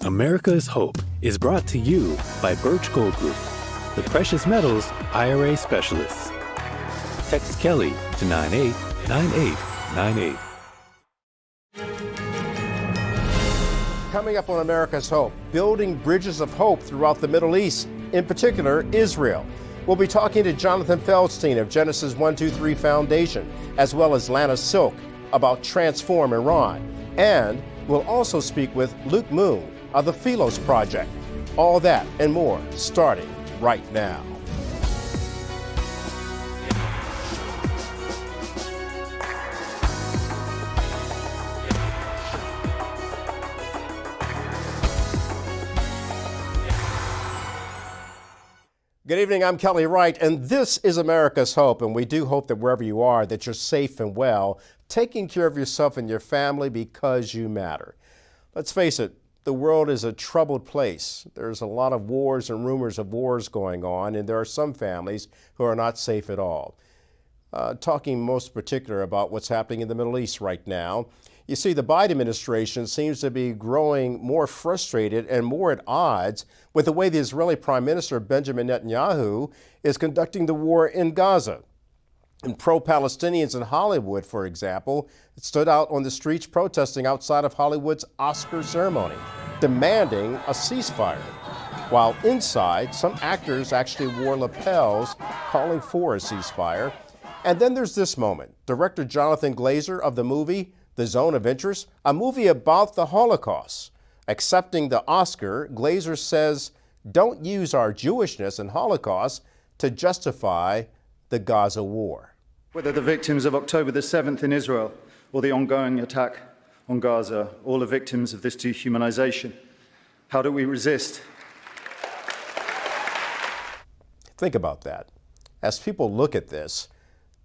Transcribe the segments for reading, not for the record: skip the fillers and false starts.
America's Hope is brought to you by Birch Gold Group, the precious metals IRA specialists. Text Kelly to 989898. Coming up on America's Hope, building bridges of hope throughout the Middle East, in particular Israel. We'll be talking to Jonathan Feldstein of Genesis 123 Foundation, as well as Lana Silk about Transform Iran. And we'll also speak with Luke Moon of the Philos Project. All that and more starting right now. Good evening, I'm Kelly Wright, and this is America's Hope, and we do hope that wherever you are, that you're safe and well, taking care of yourself and your family because you matter. Let's face it, the world is a troubled place. There's a lot of wars and rumors of wars going on, and there are some families who are not safe at all. Talking most particular about what's happening in the Middle East right now. You see, the Biden administration seems to be growing more frustrated and more at odds with the way the Israeli Prime Minister Benjamin Netanyahu is conducting the war in Gaza. And pro-Palestinians in Hollywood, for example, stood out on the streets protesting outside of Hollywood's Oscar ceremony, demanding a ceasefire. While inside, some actors actually wore lapels calling for a ceasefire. And then there's this moment. Director Jonathan Glazer of the movie The Zone of Interest, a movie about the Holocaust. Accepting the Oscar, Glazer says, don't use our Jewishness and Holocaust to justify the Gaza war. Whether the victims of October the 7th in Israel or the ongoing attack on Gaza, all are victims of this dehumanization. How do we resist? Think about that. As people look at this,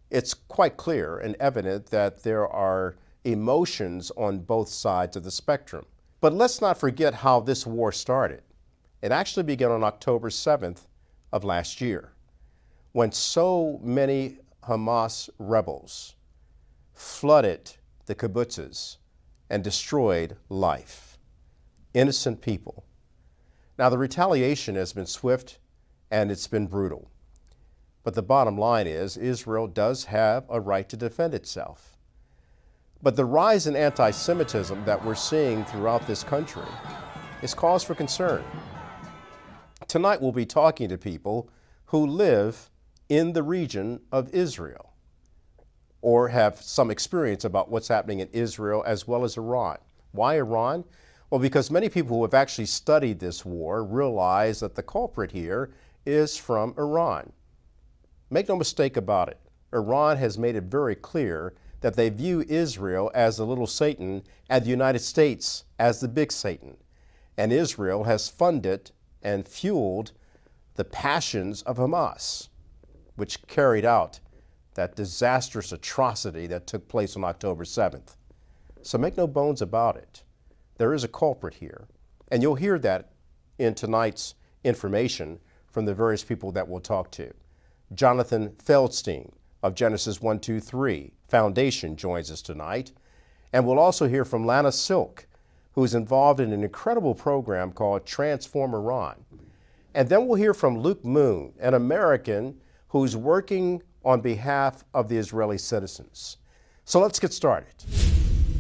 it's quite clear and evident that there are emotions on both sides of the spectrum. But let's not forget how this war started. It actually began on October 7th of last year, when so many Hamas rebels flooded the kibbutzes and destroyed life, innocent people. Now, the retaliation has been swift and it's been brutal. But the bottom line is Israel does have a right to defend itself. But the rise in anti-Semitism that we're seeing throughout this country is cause for concern. Tonight we'll be talking to people who live in the region of Israel or have some experience about what's happening in Israel as well as Iran. Why Iran? Well, because many people who have actually studied this war realize that the culprit here is from Iran. Make no mistake about it. Iran has made it very clear that they view Israel as the little Satan and the United States as the big Satan. And Israel has funded and fueled the passions of Hamas, which carried out that disastrous atrocity that took place on October 7th. So make no bones about it. There is a culprit here. And you'll hear that in tonight's information from the various people that we'll talk to. Jonathan Feldstein of Genesis 123 Foundation joins us tonight. And we'll also hear from Lana Silk, who is involved in an incredible program called Transform Iran. And then we'll hear from Luke Moon, an American who's working on behalf of the Israeli citizens. So let's get started.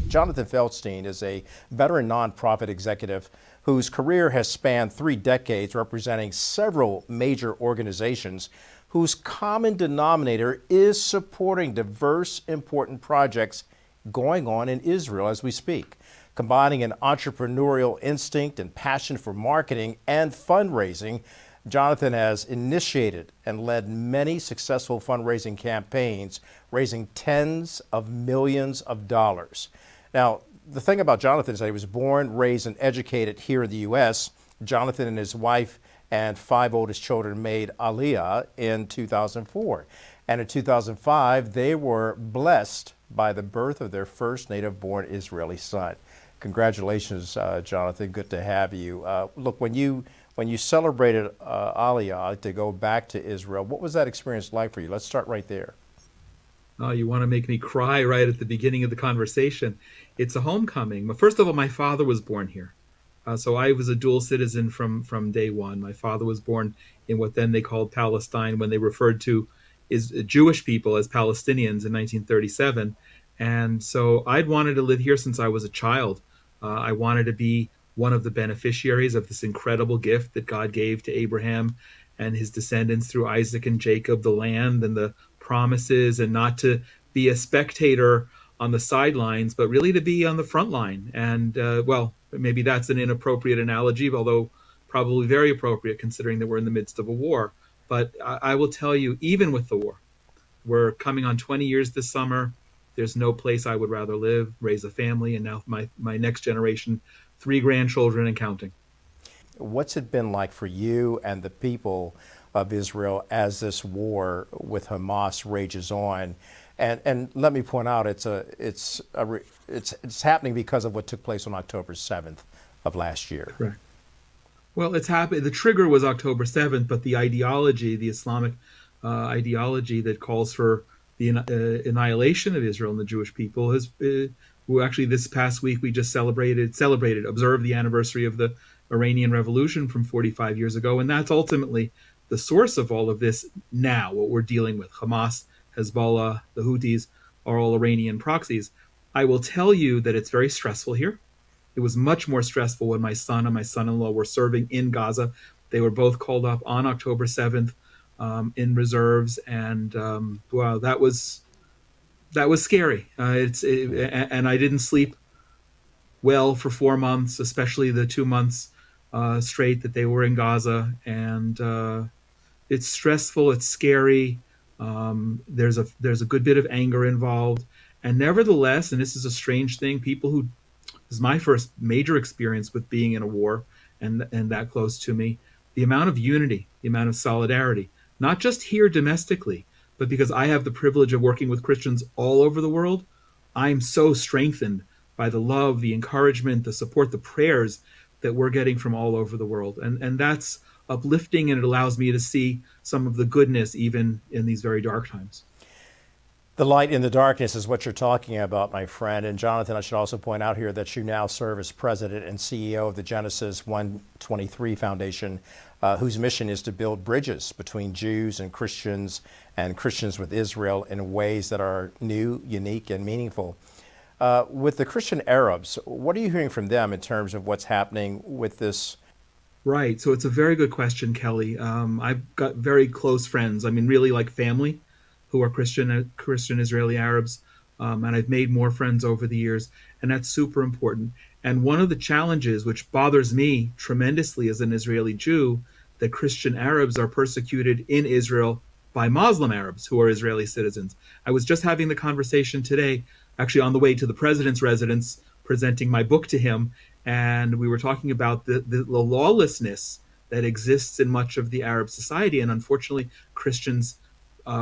Jonathan Feldstein is a veteran nonprofit executive whose career has spanned 3 decades, representing several major organizations whose common denominator is supporting diverse, important projects going on in Israel as we speak. Combining an entrepreneurial instinct and passion for marketing and fundraising, Jonathan has initiated and led many successful fundraising campaigns, raising tens of millions of dollars. Now, the thing about Jonathan is that he was born, raised, and educated here in the U.S. Jonathan and his wife and 5 oldest children made Aliyah in 2004. And in 2005, they were blessed by the birth of their first native-born Israeli son. Congratulations, Jonathan. Good to have you. Look, when you celebrated Aliyah to go back to Israel, what was that experience like for you? Let's start right there. Oh, you want to make me cry right at the beginning of the conversation. It's a homecoming. First of all, my father was born here. So I was a dual citizen from day one. My father was born in what then they called Palestine, when they referred to is Jewish people as Palestinians in 1937. And so I'd wanted to live here since I was a child. I wanted to be one of the beneficiaries of this incredible gift that God gave to Abraham and his descendants through Isaac and Jacob, the land and the promises, and not to be a spectator on the sidelines, but really to be on the front line. And well, maybe that's an inappropriate analogy, although probably very appropriate considering that we're in the midst of a war. But I will tell you, even with the war, we're coming on 20 years this summer. There's no place I would rather live, raise a family, and now my next generation, 3 grandchildren and counting. What's it been like for you and the people of Israel as this war with Hamas rages on? And let me point out, it's happening because of what took place on October 7th of last year. Correct. Well, it's happened. The trigger was October 7th, but the ideology, the Islamic ideology that calls for the annihilation of Israel and the Jewish people has. Well, actually, this past week we just observed the anniversary of the Iranian Revolution from 45 years ago, and that's ultimately the source of all of this. Now, what we're dealing with, Hamas, Hezbollah, the Houthis, are all Iranian proxies. I will tell you that it's very stressful here. It was much more stressful when my son and my son-in-law were serving in Gaza. They were both called up on October 7th in reserves, and wow, that was scary. And I didn't sleep well for 4 months, especially the 2 months straight that they were in Gaza. And it's stressful. It's scary. There's a good bit of anger involved, and nevertheless, and this is a strange thing, people who this is my first major experience with being in a war and that close to me. The amount of unity, the amount of solidarity, not just here domestically, but because I have the privilege of working with Christians all over the world, I'm so strengthened by the love, the encouragement, the support, the prayers that we're getting from all over the world. And that's uplifting, and it allows me to see some of the goodness even in these very dark times. The light in the darkness is what you're talking about, my friend. And Jonathan, I should also point out here that you now serve as president and CEO of the Genesis 123 Foundation, whose mission is to build bridges between Jews and Christians with Israel in ways that are new, unique, and meaningful. With the Christian Arabs, what are you hearing from them in terms of what's happening with this? Right. So it's a very good question, Kelly. I've got very close friends. I mean, really like family, who are Christian Israeli Arabs, and I've made more friends over the years, and that's super important. And one of the challenges, which bothers me tremendously as an Israeli Jew, that Christian Arabs are persecuted in Israel by Muslim Arabs who are Israeli citizens. I was just having the conversation today, actually on the way to the president's residence, presenting my book to him, and we were talking about the lawlessness that exists in much of the Arab society, and unfortunately, Christians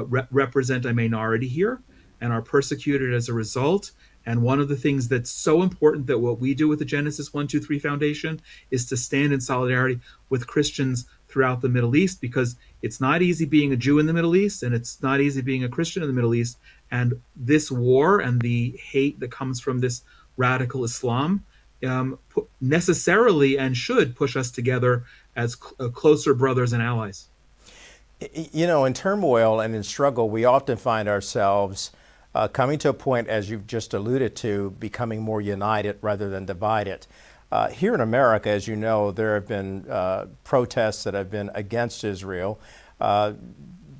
represent a minority here and are persecuted as a result. And one of the things that's so important that what we do with the Genesis 123 Foundation is to stand in solidarity with Christians throughout the Middle East, because it's not easy being a Jew in the Middle East, and it's not easy being a Christian in the Middle East. And this war and the hate that comes from this radical Islam necessarily and should push us together as closer brothers and allies. You know, in turmoil and in struggle, we often find ourselves coming to a point, as you've just alluded to, becoming more united rather than divided. Here in America, as you know, there have been protests that have been against Israel.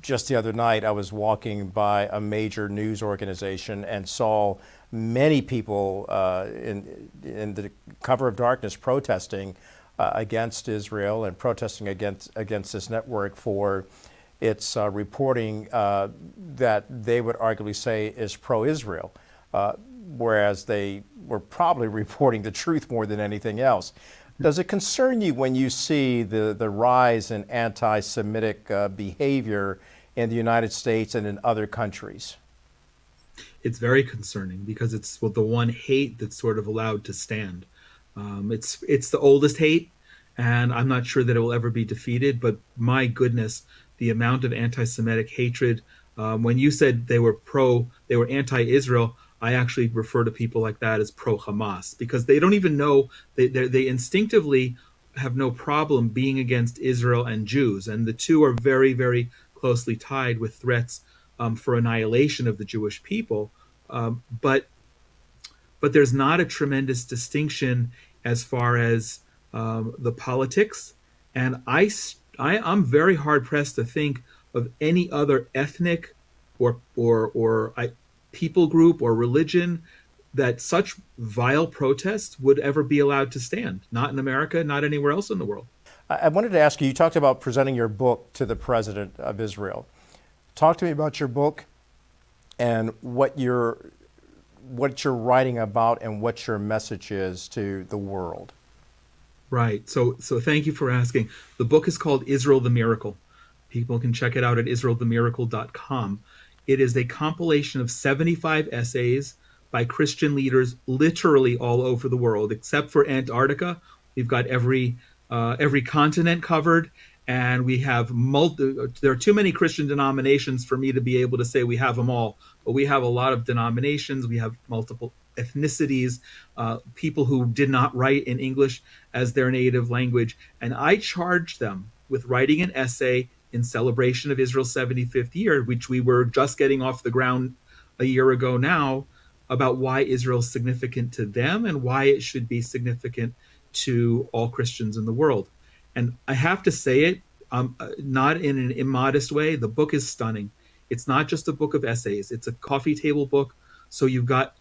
Just the other night, I was walking by a major news organization and saw many people in the cover of darkness protesting against Israel and protesting against this network for its reporting that they would arguably say is pro-Israel, whereas they were probably reporting the truth more than anything else. Does it concern you when you see the rise in anti-Semitic behavior in the United States and in other countries? It's very concerning because it's the one hate that's sort of allowed to stand. It's the oldest hate, and I'm not sure that it will ever be defeated. But my goodness, the amount of anti-Semitic hatred. When you said they were anti-Israel, I actually refer to people like that as pro-Hamas, because they don't even know, they instinctively have no problem being against Israel and Jews, and the two are very, very closely tied with threats for annihilation of the Jewish people. But there's not a tremendous distinction as far as the politics. And I'm very hard pressed to think of any other ethnic or people group or religion that such vile protests would ever be allowed to stand. Not in America, not anywhere else in the world. I wanted to ask you, you talked about presenting your book to the president of Israel. Talk to me about your book and what you're writing about and what your message is to the world. Right. So thank you for asking. The book is called Israel the Miracle. People can check it out at israelthemiracle.com. It is a compilation of 75 essays by Christian leaders literally all over the world, except for Antarctica. We've got every continent covered, and we have there are too many Christian denominations for me to be able to say we have them all, but we have a lot of denominations. We have multiple ethnicities, people who did not write in English as their native language. And I charged them with writing an essay in celebration of Israel's 75th year, which we were just getting off the ground a year ago now, about why Israel is significant to them and why it should be significant to all Christians in the world. And I have to say it, not in an immodest way, the book is stunning. It's not just a book of essays, it's a coffee table book. So you've got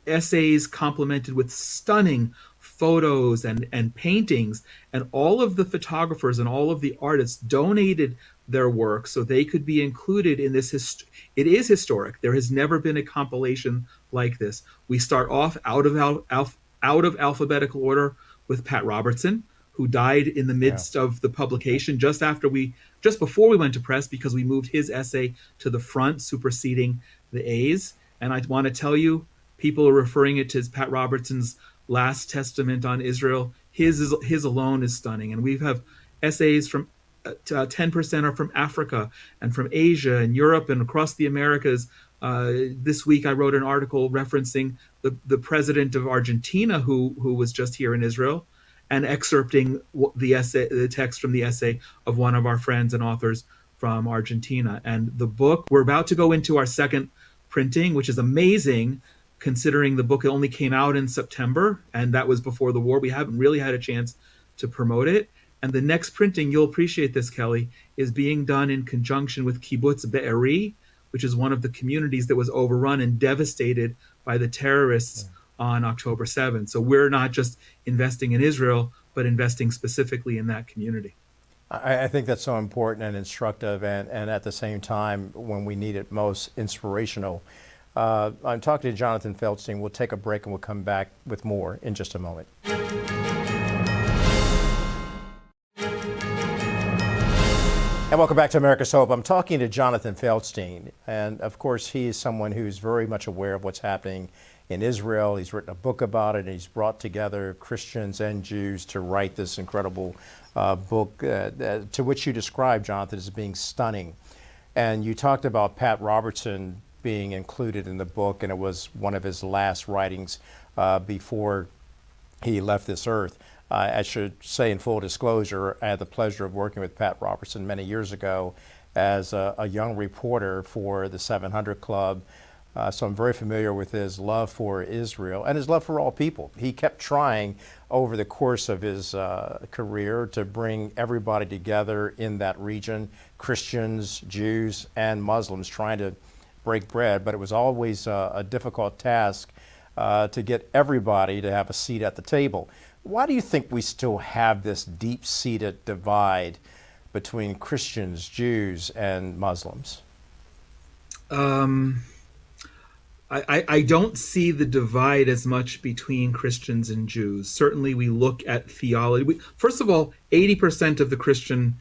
essays complemented with stunning photos and paintings, and all of the photographers and all of the artists donated their work so they could be included in this. It is historic. There has never been a compilation like this. We start off out of alphabetical order with Pat Robertson, who died in the midst of the publication just before we went to press, because we moved his essay to the front, superseding the A's. And I want to tell you, people are referring it to as Pat Robertson's last testament on Israel. His alone is stunning. And we have essays from 10% are from Africa and from Asia and Europe and across the Americas. This week I wrote an article referencing the president of Argentina who was just here in Israel, and excerpting the text from the essay of one of our friends and authors from Argentina. And the book, we're about to go into our second printing, which is amazing considering the book only came out in September, and that was before the war. We haven't really had a chance to promote it. And the next printing, you'll appreciate this, Kelly, is being done in conjunction with Kibbutz Be'eri, which is one of the communities that was overrun and devastated by the terrorists on October 7th. So we're not just investing in Israel, but investing specifically in that community. I think that's so important and instructive, and at the same time, when we need it most, inspirational. I'm talking to Jonathan Feldstein. We'll take a break and we'll come back with more in just a moment. And welcome back to America's Hope. I'm talking to Jonathan Feldstein, and of course he is someone who's very much aware of what's happening in Israel. He's written a book about it, and he's brought together Christians and Jews to write this incredible book to which you described, Jonathan, as being stunning. And you talked about Pat Robertson being included in the book, and it was one of his last writings before he left this earth. I should say, in full disclosure, I had the pleasure of working with Pat Robertson many years ago as a young reporter for the 700 Club. So I'm very familiar with his love for Israel and his love for all people. He kept trying over the course of his career to bring everybody together in that region, Christians, Jews, and Muslims, trying to break bread. But it was always a difficult task to get everybody to have a seat at the table. Why do you think we still have this deep-seated divide between Christians, Jews, and Muslims? I don't see the divide as much between Christians and Jews. Certainly, we look at theology. First of all, 80% of the Christian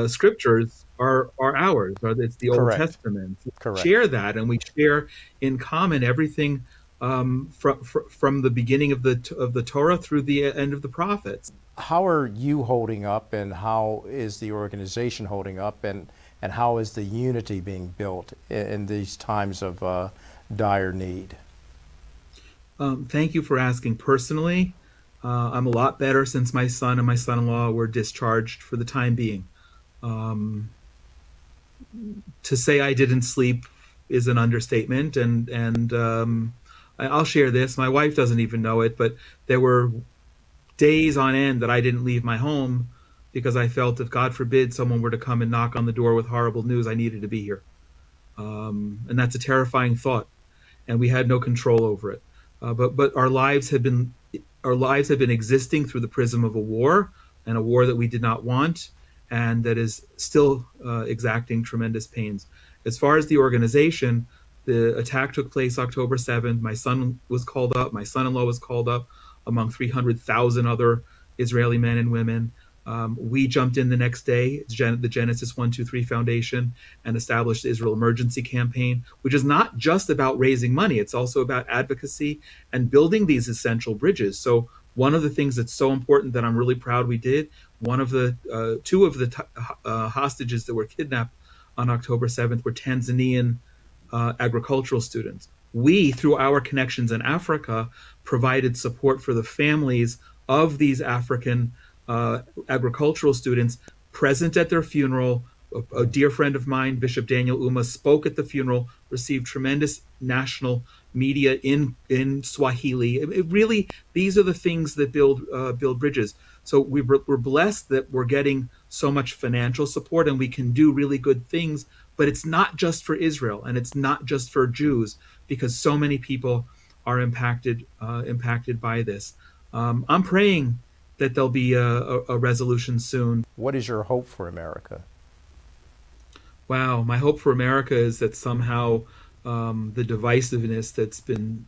scriptures are ours. It's the Old Testament. We share that, and we share in common everything from the beginning of the Torah through the end of the prophets. How are you holding up, and how is the organization holding up, and how is the unity being built in these times of dire need? Thank you for asking. Personally, I'm a lot better since my son and my son-in-law were discharged for the time being. Um, to say I didn't sleep is an understatement, I'll share this. My wife doesn't even know it, but there were days on end that I didn't leave my home because I felt if God forbid someone were to come and knock on the door with horrible news, I needed to be here. And that's a terrifying thought, and we had no control over it. But our lives have been existing through the prism of a war, and a war that we did not want, and that is still exacting tremendous pains. As far as the organization, the attack took place October 7th. My son was called up. My son-in-law was called up among 300,000 other Israeli men and women. We jumped in the next day, the Genesis 123 Foundation, and established the Israel Emergency Campaign, which is not just about raising money. It's also about advocacy and building these essential bridges. So one of the things that's so important that I'm really proud we did, two of the hostages that were kidnapped on October 7th were Tanzanian agricultural students. We, through our connections in Africa, provided support for the families of these African agricultural students present at their funeral. A dear friend of mine, Bishop Daniel Uma, spoke at the funeral, received tremendous national media in Swahili. It really, these are the things that build bridges. So we're blessed that we're getting so much financial support and we can do really good things. But it's not just for Israel and it's not just for Jews, because so many people are impacted by this. I'm praying that there'll be a resolution soon. What is your hope for America? Wow, my hope for America is that somehow the divisiveness that's been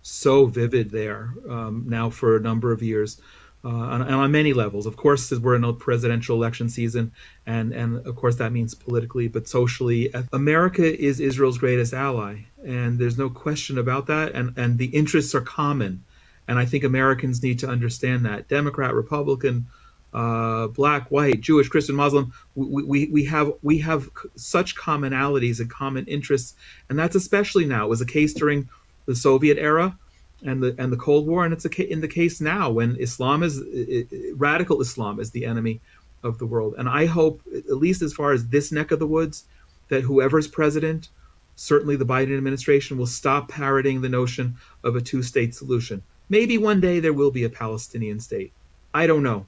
so vivid there now for a number of years, and on many levels. Of course, we're in a presidential election season, and of course that means politically, but socially, America is Israel's greatest ally, and there's no question about that. And the interests are common, and I think Americans need to understand that. Democrat, Republican, black, white, Jewish, Christian, Muslim, we have such commonalities and common interests, and that's especially now. It was the case during the Soviet era and the Cold War, and it's in the case now when radical Islam is the enemy of the world. And I hope, at least as far as this neck of the woods, that whoever's president, certainly the Biden administration, will stop parroting the notion of a two-state solution. Maybe one day there will be a Palestinian state. I don't know.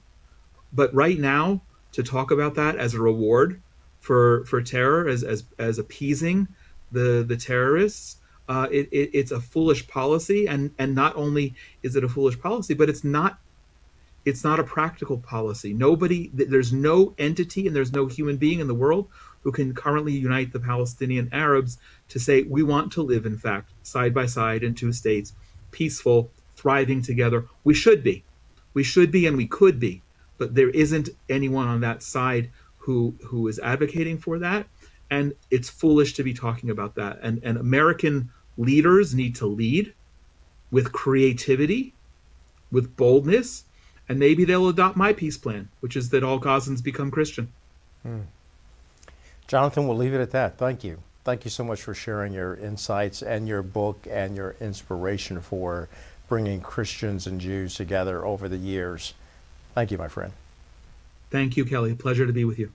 But right now, to talk about that as a reward for terror, as appeasing the terrorists, it's a foolish policy. And not only is it a foolish policy, but it's not a practical policy. There's no entity and there's no human being in the world who can currently unite the Palestinian Arabs to say we want to live, in fact, side by side in two states, peaceful, thriving together. We should be, and we could be. But there isn't anyone on that side who is advocating for that. And it's foolish to be talking about that. And American leaders need to lead with creativity, with boldness, and maybe they'll adopt my peace plan, which is that all Gazans become Christian. Jonathan, we'll leave it at that. Thank you. Thank you so much for sharing your insights and your book and your inspiration for bringing Christians and Jews together over the years. Thank you, my friend. Thank you, Kelly. Pleasure to be with you.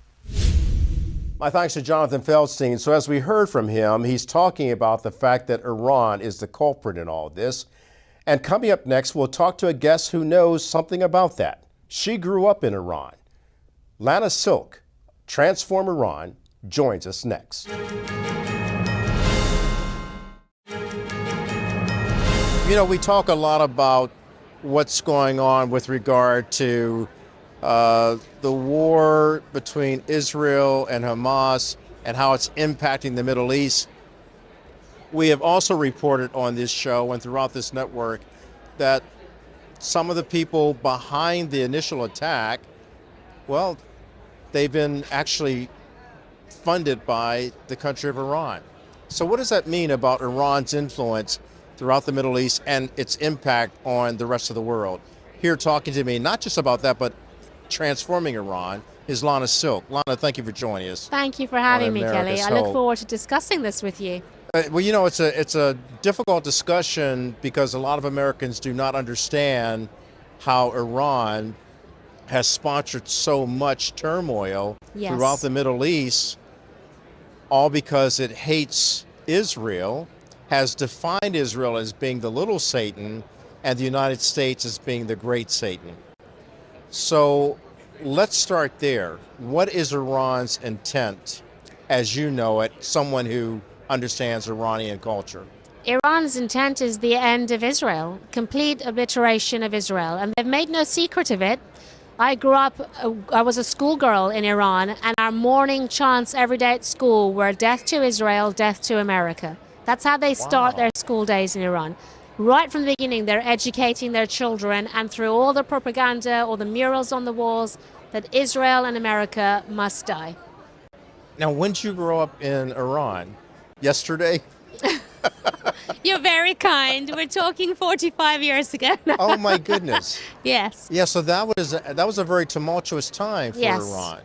My thanks to Jonathan Feldstein. So as we heard from him, he's talking about the fact that Iran is the culprit in all this. And coming up next, we'll talk to a guest who knows something about that. She grew up in Iran. Lana Silk, Transform Iran, joins us next. You know, we talk a lot about what's going on with regard to the war between Israel and Hamas and how it's impacting the Middle East. We have also reported on this show and throughout this network that some of the people behind the initial attack, well, they've been actually funded by the country of Iran. So what does that mean about Iran's influence throughout the Middle East and its impact on the rest of the world? Here talking to me, not just about that, but transforming Iran, is Lana Silk. Lana, thank you for joining us. Thank you for having me, Kelly. America's I look Hope. forward to discussing this with you. Well, it's a difficult discussion because a lot of Americans do not understand how Iran has sponsored so much turmoil Yes. throughout the Middle East, all because it hates Israel, has defined Israel as being the little Satan, and the United States as being the great Satan. So let's start there. What is Iran's intent, as you know it, someone who understands Iranian culture? Iran's intent is the end of Israel, complete obliteration of Israel, and they've made no secret of it. I grew up, I was a schoolgirl in Iran, and our morning chants every day at school were death to Israel, death to America. That's how they start their school days in Iran. Right from the beginning, they're educating their children, and through all the propaganda, all the murals on the walls, that Israel and America must die. Now, when did you grow up in Iran? Yesterday? You're very kind. We're talking 45 years ago now. Oh my goodness. Yes. Yeah, so that was a very tumultuous time for Yes. Iran,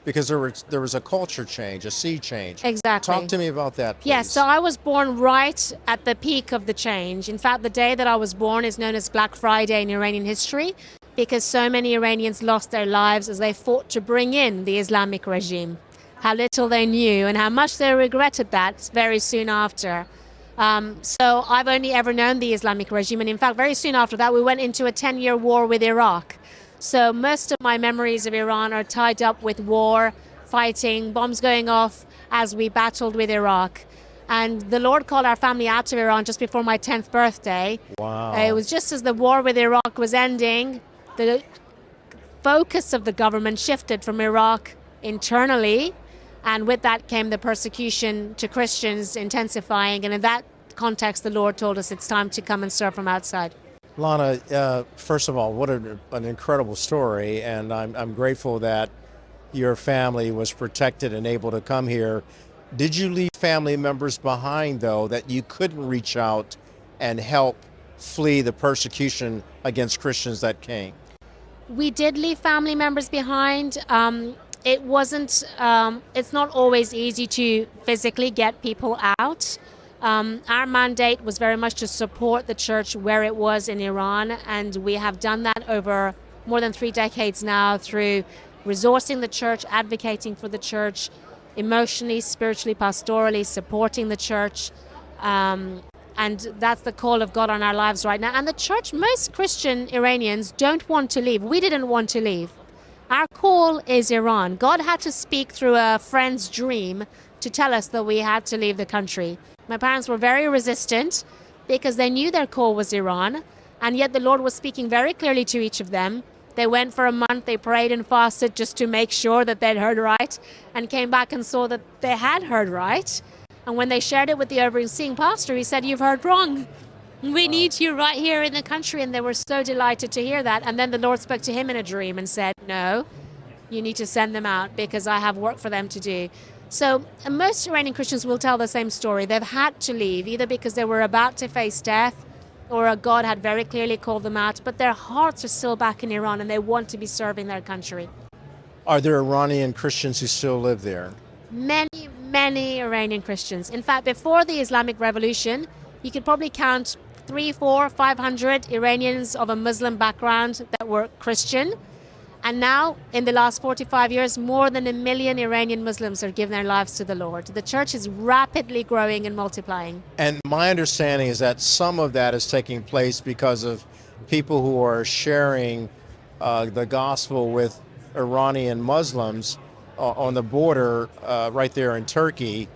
because there was a culture change, a sea change. Exactly. Talk to me about that, please. Yes, so I was born right at the peak of the change. In fact, the day that I was born is known as Black Friday in Iranian history, because so many Iranians lost their lives as they fought to bring in the Islamic regime. How little they knew and how much they regretted that very soon after. So I've only ever known the Islamic regime, and in fact, very soon after that, we went into a 10-year war with Iraq. So most of my memories of Iran are tied up with war, fighting, bombs going off as we battled with Iraq. And the Lord called our family out of Iran just before my 10th birthday. Wow. It was just as the war with Iraq was ending, the focus of the government shifted from Iraq internally, and with that came the persecution to Christians intensifying. And in that context, the Lord told us it's time to come and serve from outside. Lana, first of all, what an incredible story, and I'm grateful that your family was protected and able to come here. Did you leave family members behind, though, that you couldn't reach out and help flee the persecution against Christians that came? We did leave family members behind. It wasn't, it's not always easy to physically get people out. Our mandate was very much to support the church where it was in Iran, and we have done that over more than 3 decades now through resourcing the church, advocating for the church, emotionally, spiritually, pastorally, supporting the church. And that's the call of God on our lives right now. And the church, most Christian Iranians don't want to leave. We didn't want to leave. Our call is Iran. God had to speak through a friend's dream to tell us that we had to leave the country. My parents were very resistant because they knew their call was Iran, and yet the Lord was speaking very clearly to each of them. They went for a month, they prayed and fasted just to make sure that they'd heard right, and came back and saw that they had heard right. And when they shared it with the overseeing pastor, he said, "You've heard wrong. We need you right here in the country." And they were so delighted to hear that. And then the Lord spoke to him in a dream and said, "No, you need to send them out because I have work for them to do." So most Iranian Christians will tell the same story. They've had to leave either because they were about to face death or God had very clearly called them out, but their hearts are still back in Iran and they want to be serving their country. Are there Iranian Christians who still live there? Many Iranian Christians. In fact, before the Islamic Revolution, you could probably count 300, 400, 500 Iranians of a Muslim background that were Christian. And now, in the last 45 years, more than 1 million Iranian Muslims have given their lives to the Lord. The church is rapidly growing and multiplying. And my understanding is that some of that is taking place because of people who are sharing the gospel with Iranian Muslims on the border right there in Turkey.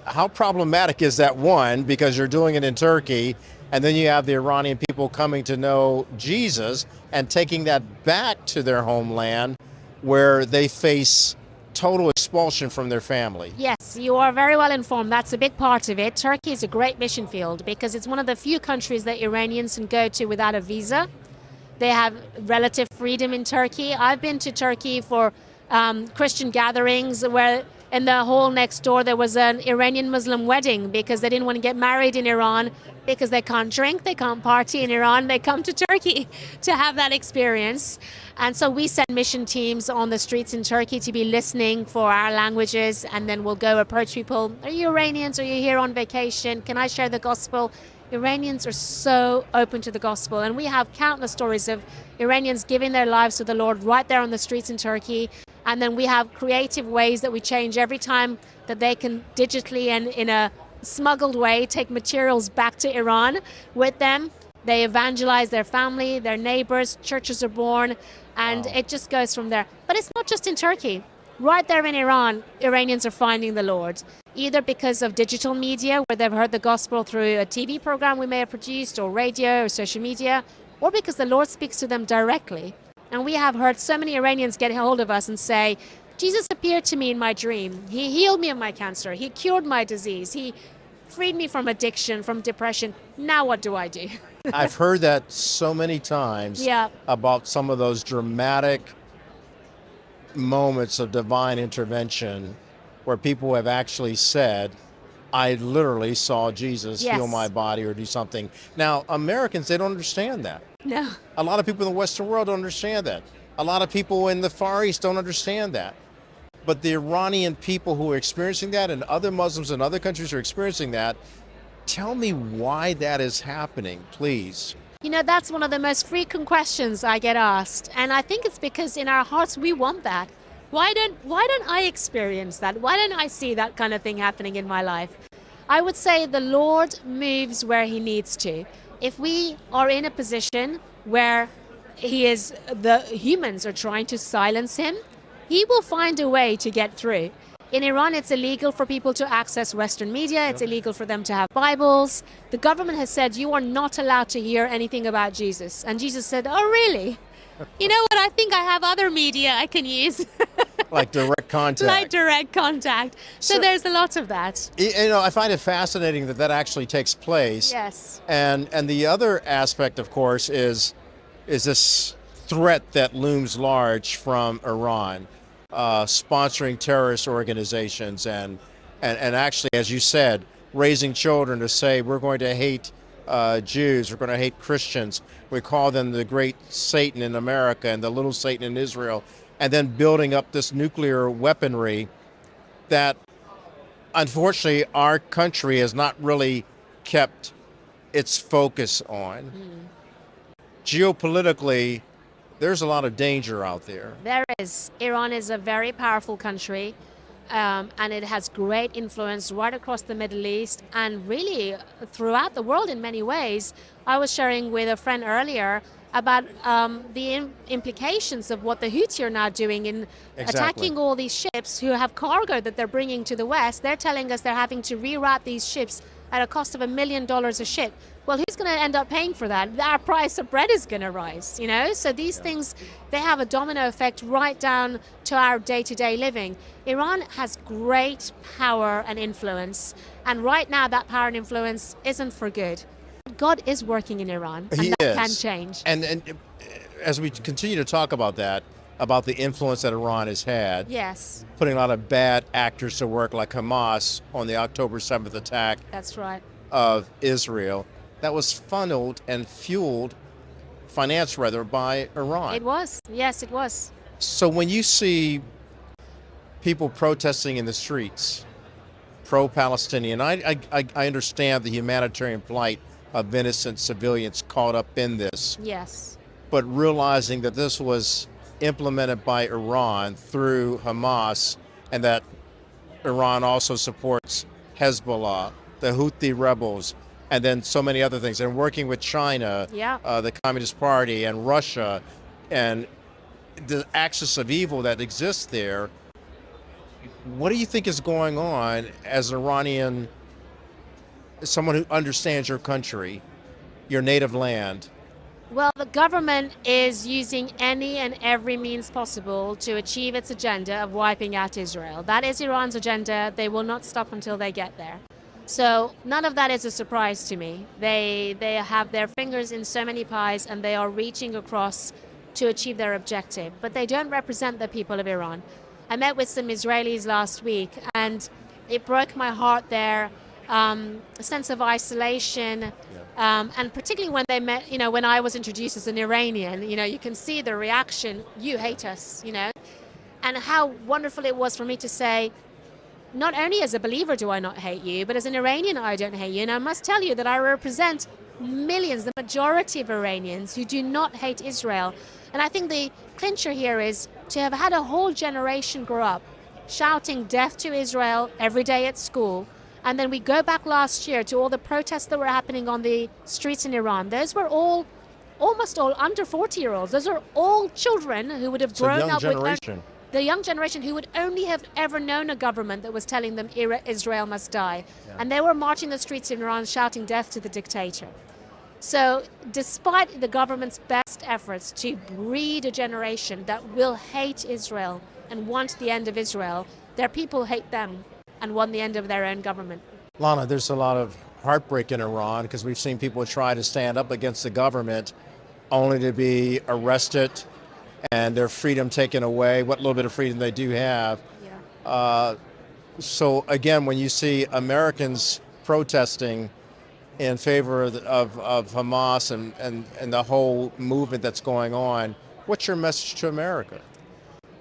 How problematic is that, one, because you're doing it in Turkey, and then you have the Iranian people coming to know Jesus and taking that back to their homeland where they face total expulsion from their family? Yes, you are very well informed. That's a big part of it. Turkey is a great mission field because it's one of the few countries that Iranians can go to without a visa. They have relative freedom in Turkey. I've been to Turkey for Christian gatherings where In the hall next door, there was an Iranian Muslim wedding because they didn't want to get married in Iran because they can't drink, they can't party in Iran. They come to Turkey to have that experience. And so we send mission teams on the streets in Turkey to be listening for our languages, and then we'll go approach people. Are you Iranians? Are you here on vacation? Can I share the gospel? Iranians are so open to the gospel, and we have countless stories of Iranians giving their lives to the Lord right there on the streets in Turkey. And then we have creative ways that we change every time that they can digitally and in a smuggled way take materials back to Iran with them. They evangelize their family, their neighbors, churches are born, and it just goes from there. But it's not just in Turkey. Right there in Iran, Iranians are finding the Lord, either because of digital media, where they've heard the gospel through a TV program we may have produced, or radio or social media, or because the Lord speaks to them directly. And we have heard so many Iranians get hold of us and say, Jesus appeared to me in my dream. He healed me of my cancer. He cured my disease. He freed me from addiction, from depression. Now what do I do? I've heard that so many times Yeah. about some of those dramatic moments of divine intervention where people have actually said, I literally saw Jesus Yes. heal my body or do something. Now, Americans, they don't understand that. No. A lot of people in the Western world don't understand that. A lot of people in the Far East don't understand that. But the Iranian people who are experiencing that, and other Muslims in other countries are experiencing that, tell me why that is happening, please. You know, that's one of the most frequent questions I get asked. And I think it's because in our hearts we want that. Why don't I experience that? Why don't I see that kind of thing happening in my life? I would say the Lord moves where he needs to. If we are in a position where the humans are trying to silence him, he will find a way to get through. In Iran, it's illegal for people to access Western media. It's illegal for them to have Bibles. The government has said you are not allowed to hear anything about Jesus. And Jesus said, oh, really? You know what? I think I have other media I can use. Like direct contact. Like direct contact. So there's a lot of that. You know, I find it fascinating that that actually takes place. Yes. And the other aspect, of course, is this threat that looms large from Iran, sponsoring terrorist organizations and actually, as you said, raising children to say we're going to hate Jews, we're going to hate Christians. We call them the great Satan in America and the little Satan in Israel, and then building up this nuclear weaponry that unfortunately our country has not really kept its focus on. Geopolitically, there's a lot of danger out there. There is. Iran is a very powerful country, and it has great influence right across the Middle East and really throughout the world in many ways. I was sharing with a friend earlier about the implications of what the Houthi are now doing in attacking all these ships who have cargo that they're bringing to the West. They're telling us they're having to reroute these ships at a cost of $1 million a ship. Well, who's going to end up paying for that? Our price of bread is going to rise, you know? So these things, they have a domino effect right down to our day-to-day living. Iran has great power and influence, and right now that power and influence isn't for good. God is working in Iran, and that can change. And as we continue to talk about that, about the influence that Iran has had, Yes, putting a lot of bad actors to work like Hamas on the October 7th attack that's right. of Israel, that was funneled and fueled, financed rather, by Iran. It was. Yes, it was. So when you see people protesting in the streets, pro-Palestinian, I understand the humanitarian plight of innocent civilians caught up in this, Yes. but realizing that this was implemented by Iran through Hamas, and that Iran also supports Hezbollah, the Houthi rebels, and then so many other things, and working with China, the Communist Party, and Russia, and the axis of evil that exists there. What do you think is going on as an Iranian, someone who understands your country, your native land? Well, the government is using any and every means possible to achieve its agenda of wiping out Israel. That is Iran's agenda. They will not stop until they get there. So none of that is a surprise to me. They have their fingers in so many pies, and they are reaching across to achieve their objective. But they don't represent the people of Iran. I met with some Israelis last week, and it broke my heart there. A sense of isolation, and particularly when they met, when I was introduced as an Iranian, you can see the reaction, you hate us, and how wonderful it was for me to say, not only as a believer do I not hate you, but as an Iranian I don't hate you. And I must tell you that I represent millions, the majority of Iranians who do not hate Israel. And I think the clincher here is to have had a whole generation grow up shouting death to Israel every day at school. And then we go back last year to all the protests that were happening on the streets in Iran. Those were almost all under 40-year-olds. Those are all children who would have grown up with the young generation who would only have ever known a government that was telling them Israel must die. Yeah. And they were marching the streets in Iran shouting death to the dictator. So despite the government's best efforts to breed a generation that will hate Israel and want the end of Israel, their people hate them and want the end of their own government. Lana, there's a lot of heartbreak in Iran because we've seen people try to stand up against the government only to be arrested and their freedom taken away, what little bit of freedom they do have. Yeah. So again, when you see Americans protesting in favor of Hamas and the whole movement that's going on, what's your message to America?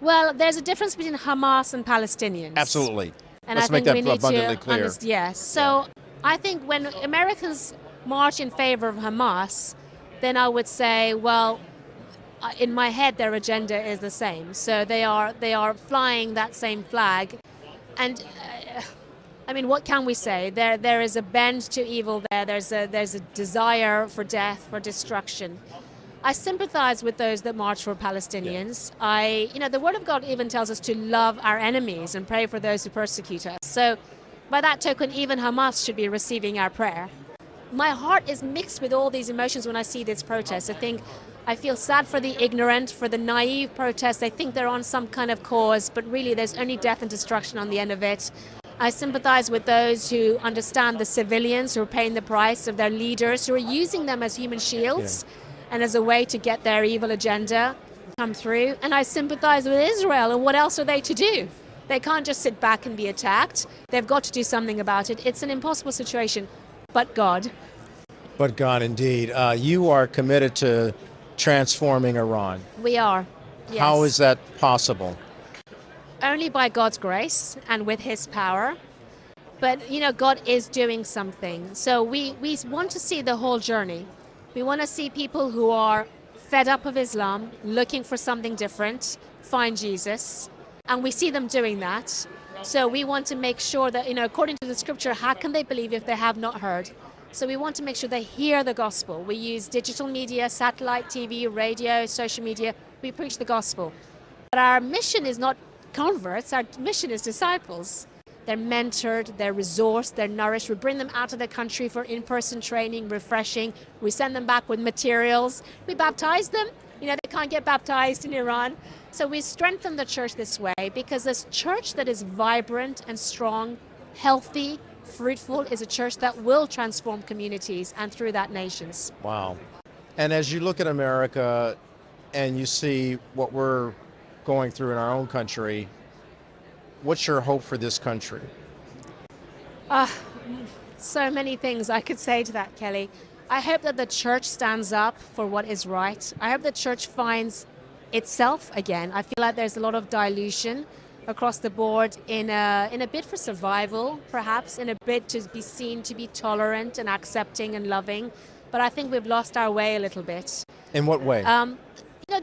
Well, there's a difference between Hamas and Palestinians. Absolutely. And Let's I think make we that need abundantly to clear. Yes. So I think when Americans march in favor of Hamas, then I would say, well, in my head, their agenda is the same. So they are flying that same flag, and I mean, what can we say? There is a bend to evil there. There's a desire for death, for destruction. I sympathize with those that march for Palestinians. Yeah. The Word of God even tells us to love our enemies and pray for those who persecute us. So by that token, even Hamas should be receiving our prayer. My heart is mixed with all these emotions when I see this protest. I feel sad for the ignorant, for the naive protest. They think they're on some kind of cause, but really there's only death and destruction on the end of it. I sympathize with those who understand the civilians who are paying the price of their leaders, who are using them as human shields. Yeah. And as a way to get their evil agenda come through. And I sympathize with Israel, and what else are they to do? They can't just sit back and be attacked. They've got to do something about it. It's an impossible situation, but God. But God, indeed. You are committed to transforming Iran. We are, yes. How is that possible? Only by God's grace and with His power. But, God is doing something. So we want to see the whole journey. We want to see people who are fed up of Islam, looking for something different, find Jesus, and we see them doing that. So we want to make sure that, according to the scripture, how can they believe if they have not heard? So we want to make sure they hear the gospel. We use digital media, satellite TV, radio, social media. We preach the gospel. But our mission is not converts, our mission is disciples. They're mentored, they're resourced, they're nourished. We bring them out of the country for in-person training, refreshing. We send them back with materials. We baptize them. They can't get baptized in Iran. So we strengthen the church this way because this church that is vibrant and strong, healthy, fruitful is a church that will transform communities and through that nations. Wow. And as you look at America and you see what we're going through in our own country, what's your hope for this country? So many things I could say to that, Kelly. I hope that the church stands up for what is right. I hope the church finds itself again. I feel like there's a lot of dilution across the board in a bid for survival, perhaps, in a bid to be seen to be tolerant and accepting and loving. But I think we've lost our way a little bit. In what way?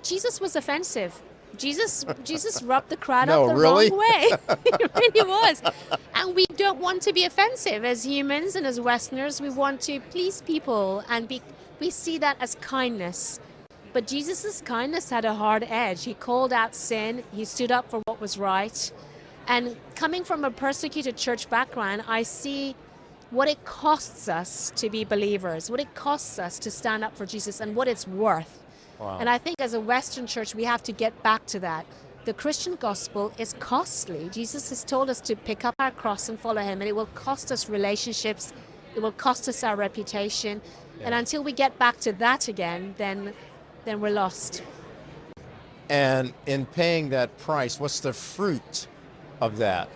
Jesus was offensive. Jesus rubbed the crowd up the really? wrong way. It really was. And we don't want to be offensive. As humans and as Westerners, we want to please people, and we see that as kindness. But Jesus' kindness had a hard edge. He called out sin. He stood up for what was right. And coming from a persecuted church background, I see what it costs us to be believers, what it costs us to stand up for Jesus, and what it's worth. Wow. And I think as a Western church, we have to get back to that. The Christian gospel is costly. Jesus has told us to pick up our cross and follow him, and it will cost us relationships. It will cost us our reputation. Yeah. And until we get back to that again, then we're lost. And in paying that price, what's the fruit of that?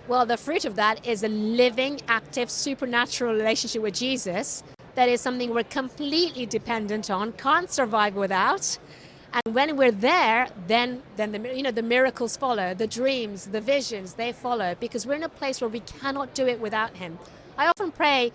Well, the fruit of that is a living, active, supernatural relationship with Jesus. That is something we're completely dependent on, can't survive without. And when we're there, then the miracles follow, the dreams, the visions, they follow, because we're in a place where we cannot do it without him. I often pray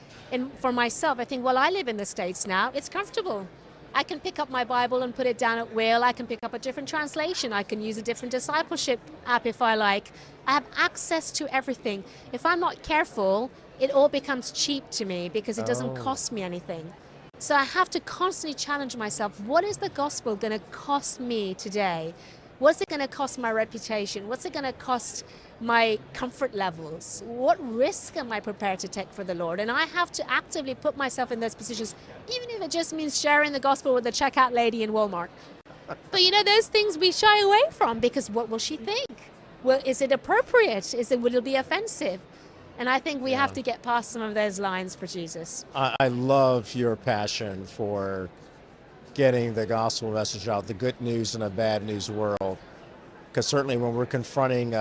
for myself. I think, well, I live in the States now. It's comfortable. I can pick up my Bible and put it down at will. I can pick up a different translation. I can use a different discipleship app if I like. I have access to everything. If I'm not careful, it all becomes cheap to me because it doesn't cost me anything. So I have to constantly challenge myself. What is the gospel going to cost me today? What's it going to cost my reputation? What's it going to cost my comfort levels? What risk am I prepared to take for the Lord? And I have to actively put myself in those positions, even if it just means sharing the gospel with the checkout lady in Walmart. But those things we shy away from because what will she think? Well, is it appropriate? Will it be offensive? And I think we have to get past some of those lines for Jesus. I love your passion for getting the gospel message out, the good news in a bad news world. Because certainly when we're confronting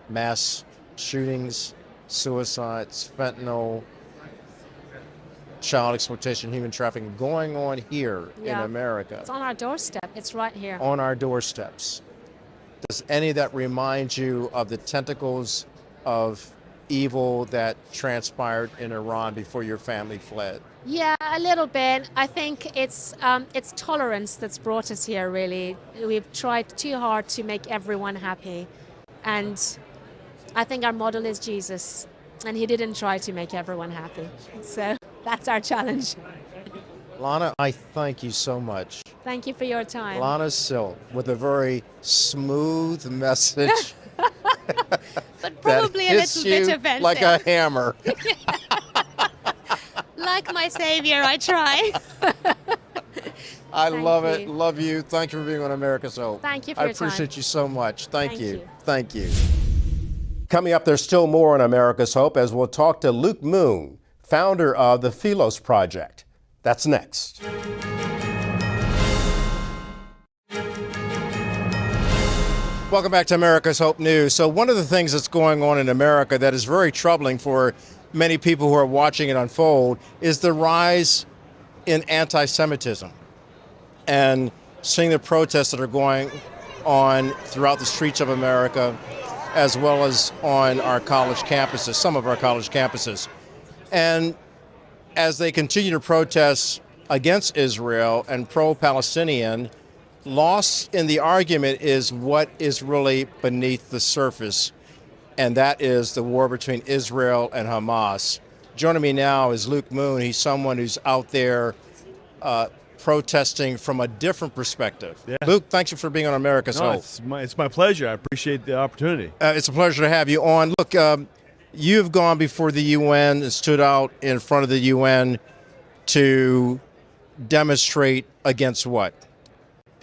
mass shootings, suicides, fentanyl, child exploitation, human trafficking going on here in America. It's on our doorstep. It's right here. On our doorsteps. Does any of that remind you of the tentacles of evil that transpired in Iran before your family fled? Yeah, a little bit. I think it's tolerance that's brought us here, really. We've tried too hard to make everyone happy. And I think our model is Jesus. And he didn't try to make everyone happy. So that's our challenge. Lana, I thank you so much. Thank you for your time. Lana Silk with a very smooth message. But probably a little bit offensive. Like a hammer. Like my savior, I try. I love it. Love you. Thank you for being on America's Hope. Thank you for your time. I appreciate you so much. Thank you. Thank you. Coming up, there's still more on America's Hope as we'll talk to Luke Moon, founder of the Philos Project. That's next. Welcome back to America's Hope News. So one of the things that's going on in America that is very troubling for many people who are watching it unfold is the rise in anti-Semitism and seeing the protests that are going on throughout the streets of America, as well as on our college campuses, some of our college campuses. And as they continue to protest against Israel and pro-Palestinian, lost in the argument is what is really beneath the surface, and that is the war between Israel and Hamas. Joining me now is Luke Moon. He's someone who's out there protesting from a different perspective. Yeah. Luke, thank you for being on America's Hope. It's my pleasure. I appreciate the opportunity. It's a pleasure to have you on. Look, you've gone before the UN and stood out in front of the UN to demonstrate against what?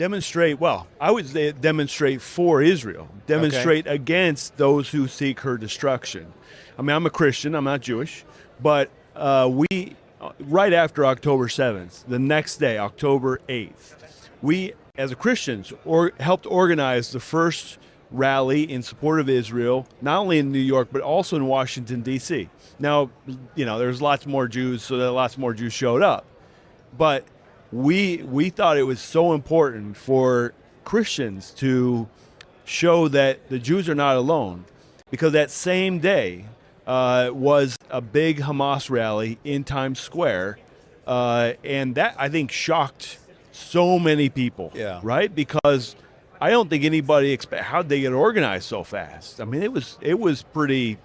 I would say demonstrate for Israel, demonstrate against those who seek her destruction. I mean, I'm a Christian, I'm not Jewish, but we, right after October 7th, the next day, October 8th, we, as Christians, helped organize the first rally in support of Israel, not only in New York, but also in Washington, D.C. Now, there's lots more Jews, so that lots more Jews showed up. But we thought it was so important for Christians to show that the Jews are not alone, because that same day was a big Hamas rally in Times Square, and that, I think, shocked so many people, right? Because I don't think anybody how'd they get organized so fast? I mean, it's pretty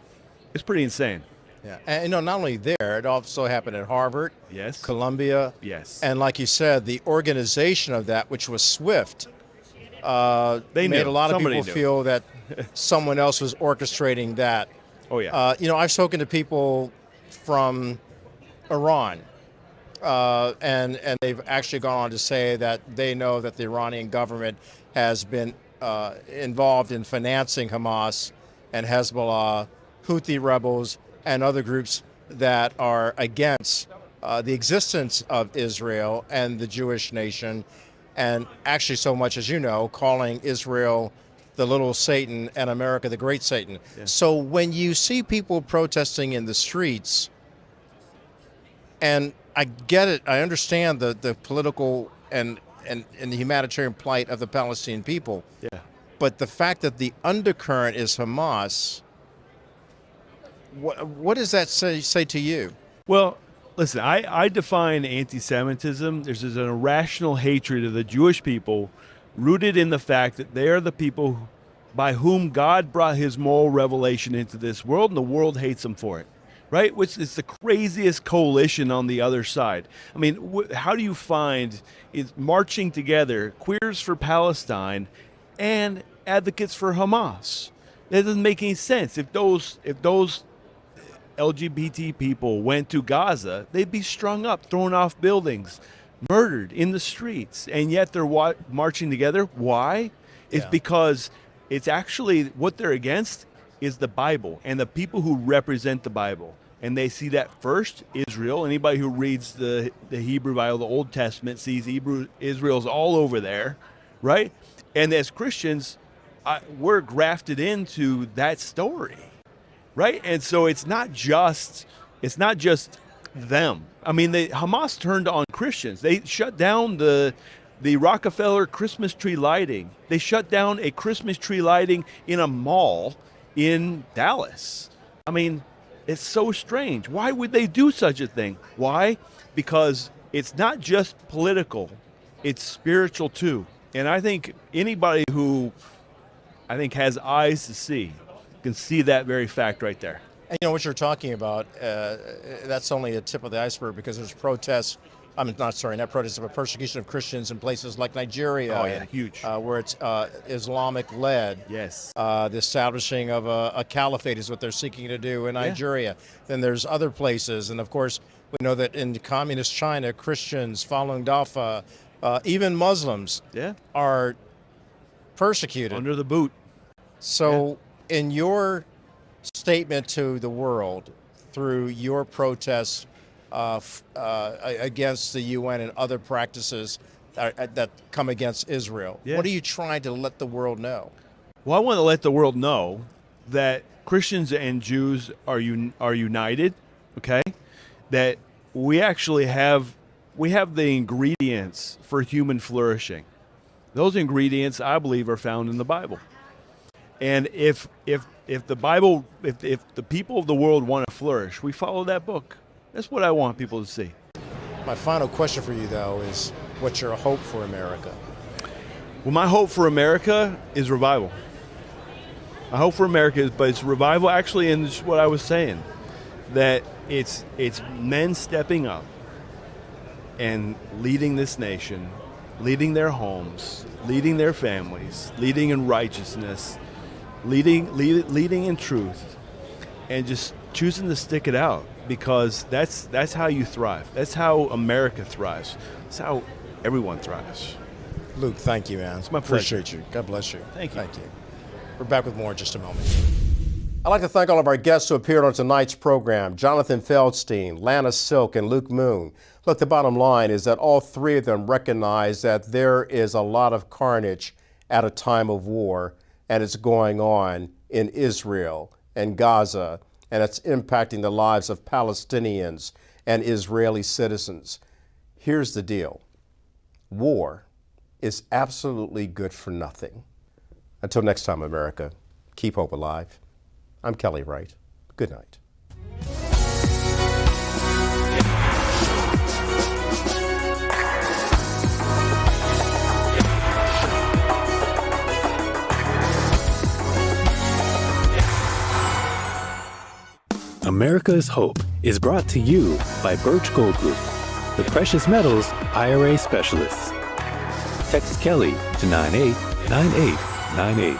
insane. Yeah, and not only there, it also happened at Harvard, yes, Columbia, yes, and like you said, the organization of that, which was swift, made a lot of people feel that someone else was orchestrating that. Oh yeah. I've spoken to people from Iran, and they've actually gone on to say that they know that the Iranian government has been involved in financing Hamas and Hezbollah, Houthi rebels, and other groups that are against the existence of Israel and the Jewish nation. and actually so much, as you know, calling Israel the little Satan and America the great Satan. Yeah. So when you see people protesting in the streets, and I get it, I understand the political and the humanitarian plight of the Palestinian people, Yeah. but the fact that the undercurrent is Hamas, what does that say to you? Well, listen, I define anti-Semitism. There's an irrational hatred of the Jewish people rooted in the fact that they are the people by whom God brought his moral revelation into this world, and the world hates them for it, right? Which is the craziest coalition on the other side. I mean, how do you find is marching together queers for Palestine and advocates for Hamas? That doesn't make any sense. If those LGBT people went to Gaza, they'd be strung up, thrown off buildings, murdered in the streets, and yet they're marching together. Why? It's because it's actually what they're against is the Bible and the people who represent the Bible. And they see that first, Israel. Anybody who reads the Hebrew Bible, the Old Testament, sees Israel's all over there, right? And as Christians, we're grafted into that story. Right, and so it's not just them. I mean, Hamas turned on Christians. They shut down the Rockefeller Christmas tree lighting. They shut down a Christmas tree lighting in a mall in Dallas. I mean, it's so strange. Why would they do such a thing? Why? Because it's not just political; it's spiritual too. And I think anybody who has eyes to see can see that very fact right there. And you know what you're talking about, that's only a tip of the iceberg, because there's protests, not protests, but persecution of Christians in places like Nigeria. Oh yeah, huge. Where it's Islamic-led. Yes. The establishing of a caliphate is what they're seeking to do in Nigeria. Then there's other places, and of course, we know that in communist China, Christians, Falun Dafa, even Muslims are persecuted. Under the boot. So in your statement to the world through your protests against the UN and other practices that come against Israel, what are you trying to let the world know? Well, I want to let the world know that Christians and Jews are united, okay? That we actually have the ingredients for human flourishing. Those ingredients, I believe, are found in the Bible. And if the Bible, if the people of the world want to flourish, we follow that book. That's what I want people to see. My final question for you, though, is what's your hope for America? Well, my hope for America is revival. My hope for America but it's revival actually in what I was saying, that it's men stepping up and leading this nation, leading their homes, leading their families, leading in righteousness, leading in truth, and just choosing to stick it out, because that's how you thrive. That's how America thrives. That's how everyone thrives. Luke, thank you, man. It's my pleasure. Appreciate you. God bless you. Thank you. Thank you. We're back with more in just a moment. I'd like to thank all of our guests who appeared on tonight's program: Jonathan Feldstein, Lana Silk, and Luke Moon. Look, the bottom line is that all three of them recognize that there is a lot of carnage at a time of war, and it's going on in Israel and Gaza, and it's impacting the lives of Palestinians and Israeli citizens. Here's the deal. War is absolutely good for nothing. Until next time, America, keep hope alive. I'm Kelly Wright. Good night. America's Hope is brought to you by Birch Gold Group, the precious metals IRA specialists. Text Kelly to 989898.